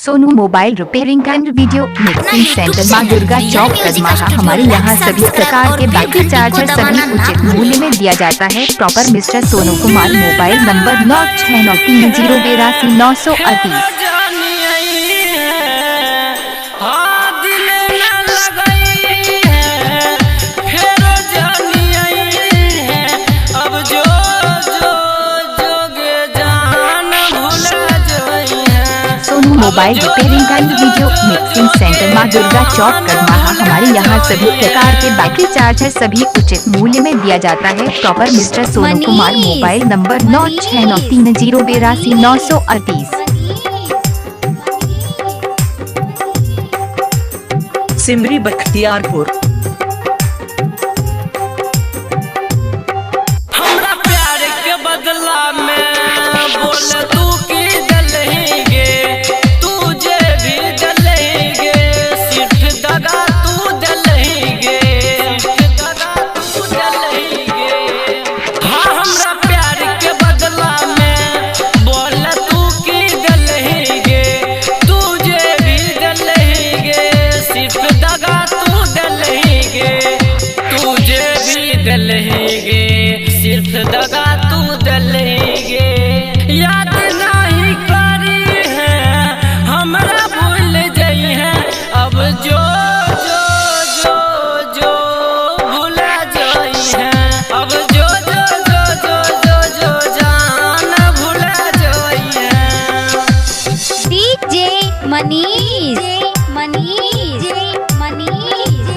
Sonu mobile repairing and video mixing centre, माँ दुर्गा चौक, कदमाहा। हमारे यहाँ सभी प्रकार के बैटरी चार्जर सभी उचित मूल्य में दिया जाता है। Proper mister Sonu Kumar, mobile number 9693082938। Sonu mobile repairing and video mixing centre, माँ दुर्गा चौक, कदमाहा। हमारे यहाँ सभी प्रकार के बैटरी चार्जर सभी उचित मूल्य में दिया जाता है। Proper mister Sonu Kumar, mobile number 9693082938। Simri Bakhtiyarpur. हमरा प्यार के बदला में बोले तू की दलेंगे, तुझे भी दलेंगे, सिर्फ दगा तू दलेंगे, दगा तू दलेंगे। हाँ, हमरा प्यार के बदला में बोले तू की दलेंगे, तुझे भी दलेंगे, सिर्फ दगा तू दलेंगे, तुझे भी दलेंगे, सिर्फ दगा तू दलेंगे। याद नहीं करी है हमरा भूल जाई है, अब जो जो जो जो भूला जाई है, अब जो जो जो जो जो जो जान भूला जाई है। डीजे मनीष, मनीष, मनीष,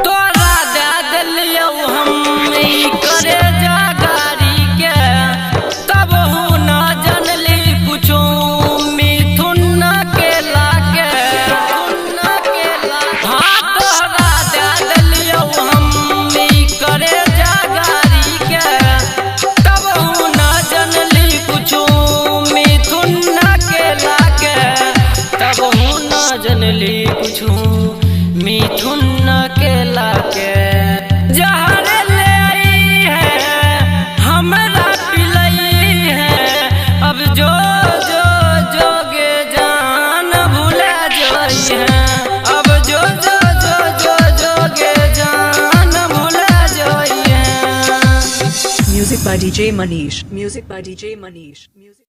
तोरा दे दिलियौ हम ई करे जागारी के, तब हूँ न जनली कुछो मिथुन न केला के। हाँ, तोरा दे दिलियौ हम ई करे जागारी के, तब हूँ न जनली कुछो मिथुन न केला के, तब हूँ न जनली कुछो मिथुन न केला के। जहर ले आई है हमरा पिलई है, अब जो जो जोगे जान भूला जाई है, अब जो जो जो जो जोगे जान भूला जाई है। Music by DJ Manish. Music by DJ Manish. Music.